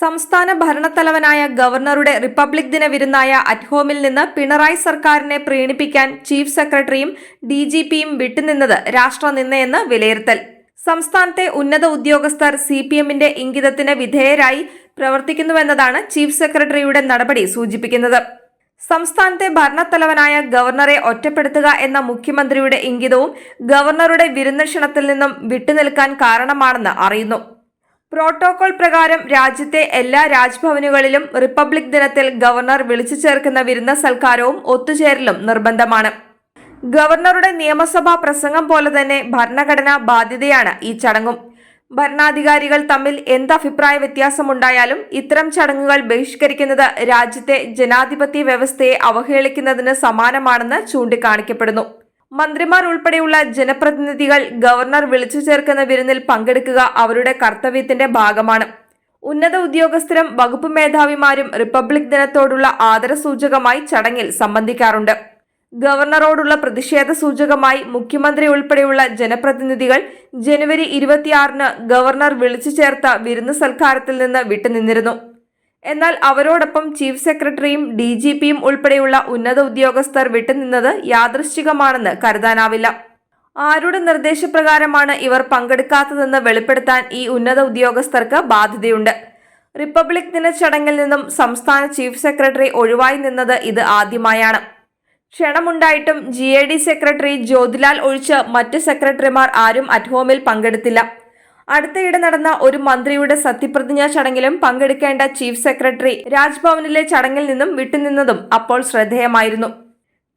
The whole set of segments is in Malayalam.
സംസ്ഥാന ഭരണത്തലവനായ ഗവർണറുടെ റിപ്പബ്ലിക് ദിന വിരുന്നായ അറ്റ്ഹോമിൽ നിന്ന് പിണറായി സർക്കാരിനെ പ്രീണിപ്പിക്കാൻ ചീഫ് സെക്രട്ടറിയും DGPയും വിട്ടുനിന്നത് രാഷ്ട്രനിന്ദയെന്ന് വിലയിരുത്തൽ. സംസ്ഥാനത്തെ ഉന്നത ഉദ്യോഗസ്ഥർ CPMന്റെ ഇംഗിതത്തിന് വിധേയരായി പ്രവർത്തിക്കുന്നുവെന്നതാണ് ചീഫ് സെക്രട്ടറിയുടെ നടപടി സൂചിപ്പിക്കുന്നത്. സംസ്ഥാനത്തെ ഭരണത്തലവനായ ഗവർണറെ ഒറ്റപ്പെടുത്തുക എന്ന മുഖ്യമന്ത്രിയുടെ ഇംഗിതവും ഗവർണറുടെ വിരുന്ന് ക്ഷണത്തിൽ നിന്നും വിട്ടുനിൽക്കാൻ കാരണമാണെന്ന് അറിയുന്നു. പ്രോട്ടോകോൾ പ്രകാരം രാജ്യത്തെ എല്ലാ രാജ്ഭവനുകളിലും റിപ്പബ്ലിക് ദിനത്തിൽ ഗവർണർ വിളിച്ചു ചേർക്കുന്ന വിരുന്ന സൽക്കാരവും ഒത്തുചേരലും നിർബന്ധമാണ്. ഗവർണറുടെ നിയമസഭാ പ്രസംഗം പോലെ തന്നെ ഭരണഘടനാ ബാധ്യതയാണ് ഈ ചടങ്ങും. ഭരണാധികാരികൾ തമ്മിൽ എന്ത് അഭിപ്രായ വ്യത്യാസമുണ്ടായാലും ഇത്തരം ചടങ്ങുകൾ ബഹിഷ്കരിക്കുന്നത് രാജ്യത്തെ ജനാധിപത്യ വ്യവസ്ഥയെ അവഹേളിക്കുന്നതിന് സമാനമാണെന്ന് ചൂണ്ടിക്കാണിക്കപ്പെടുന്നു. മന്ത്രിമാർ ഉൾപ്പെടെയുള്ള ജനപ്രതിനിധികൾ ഗവർണർ വിളിച്ചു ചേർക്കുന്ന വിരുന്നിൽ പങ്കെടുക്കുക അവരുടെ കർത്തവ്യത്തിന്റെ ഭാഗമാണ്. ഉന്നത ഉദ്യോഗസ്ഥരും വകുപ്പ് മേധാവിമാരും റിപ്പബ്ലിക് ദിനത്തോടുള്ള ആദരസൂചകമായി ചടങ്ങിൽ സംബന്ധിക്കാറുണ്ട്. ഗവർണറോടുള്ള പ്രതിഷേധ സൂചകമായി മുഖ്യമന്ത്രി ഉൾപ്പെടെയുള്ള ജനപ്രതിനിധികൾ ജനുവരി 26-ന് ഗവർണർ വിളിച്ചു ചേർത്ത വിരുന്ന് സൽക്കാരത്തിൽ നിന്ന് വിട്ടുനിന്നിരുന്നു. എന്നാൽ അവരോടൊപ്പം ചീഫ് സെക്രട്ടറിയും DGPയും ഉൾപ്പെടെയുള്ള ഉന്നത ഉദ്യോഗസ്ഥർ വിട്ടുനിന്നത് യാദൃശ്ചികമാണെന്ന് കരുതാനാവില്ല. ആരുടെ നിർദ്ദേശപ്രകാരമാണ് ഇവർ പങ്കെടുക്കാത്തതെന്ന് വെളിപ്പെടുത്താൻ ഈ ഉന്നത ഉദ്യോഗസ്ഥർക്ക് ബാധ്യതയുണ്ട്. റിപ്പബ്ലിക് ദിന ചടങ്ങിൽ നിന്നും സംസ്ഥാന ചീഫ് സെക്രട്ടറി ഒഴിവായി നിന്നത് ഇത് ആദ്യമായാണ്. ക്ഷണമുണ്ടായിട്ടും GAD സെക്രട്ടറി ജ്യോതിലാൽ ഒഴിച്ച് മറ്റ് സെക്രട്ടറിമാർ ആരും അറ്റ്ഹോമിൽ പങ്കെടുത്തില്ല. അടുത്തയിടെ നടന്ന ഒരു മന്ത്രിയുടെ സത്യപ്രതിജ്ഞാ ചടങ്ങിലും പങ്കെടുക്കേണ്ട ചീഫ് സെക്രട്ടറി രാജ്ഭവനിലെ ചടങ്ങിൽ നിന്നും വിട്ടുനിന്നതും അപ്പോൾ ശ്രദ്ധേയമായിരുന്നു.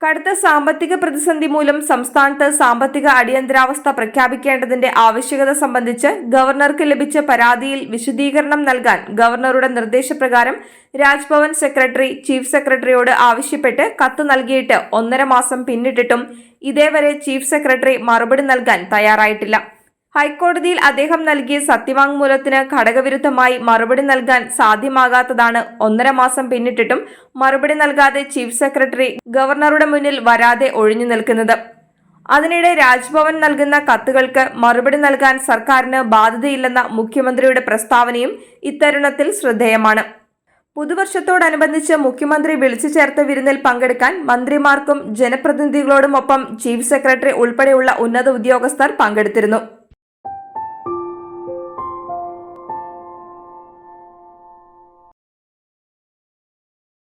കടുത്ത സാമ്പത്തിക പ്രതിസന്ധി മൂലം സംസ്ഥാനത്ത് സാമ്പത്തിക അടിയന്തരാവസ്ഥ പ്രഖ്യാപിക്കേണ്ടതിന്റെ ആവശ്യകത സംബന്ധിച്ച് ഗവർണർക്ക് ലഭിച്ച പരാതിയിൽ വിശദീകരണം നൽകാൻ ഗവർണറുടെ നിർദ്ദേശപ്രകാരം രാജ്ഭവൻ സെക്രട്ടറി ചീഫ് സെക്രട്ടറിയോട് ആവശ്യപ്പെട്ട് കത്ത് നൽകിയിട്ട് 1.5 മാസം പിന്നിട്ടിട്ടും ഇതേവരെ ചീഫ് സെക്രട്ടറി മറുപടി നൽകാൻ തയ്യാറായിട്ടില്ല. ഹൈക്കോടതിയിൽ അദ്ദേഹം നൽകിയ സത്യവാങ്മൂലത്തിന് ഘടകവിരുദ്ധമായി മറുപടി നൽകാൻ സാധ്യമാകാത്തതാണ് 1.5 മാസം പിന്നിട്ടിട്ടും മറുപടി നൽകാതെ ചീഫ് സെക്രട്ടറി ഗവർണറുടെ മുന്നിൽ വരാതെ ഒഴിഞ്ഞു നിൽക്കുന്നത്. അതിനിടെ രാജ്ഭവൻ നൽകുന്ന കത്തുകൾക്ക് മറുപടി നൽകാൻ സർക്കാരിന് ബാധ്യതയില്ലെന്ന മുഖ്യമന്ത്രിയുടെ പ്രസ്താവനയും ഇത്തരുണത്തിൽ ശ്രദ്ധേയമാണ്. പുതുവർഷത്തോടനുബന്ധിച്ച് മുഖ്യമന്ത്രി വിളിച്ചു ചേർത്ത വിരുന്നിൽ പങ്കെടുക്കാൻ മന്ത്രിമാർക്കും ജനപ്രതിനിധികളോടുമൊപ്പം ചീഫ് സെക്രട്ടറി ഉൾപ്പെടെയുള്ള ഉന്നത ഉദ്യോഗസ്ഥർ പങ്കെടുത്തിരുന്നു.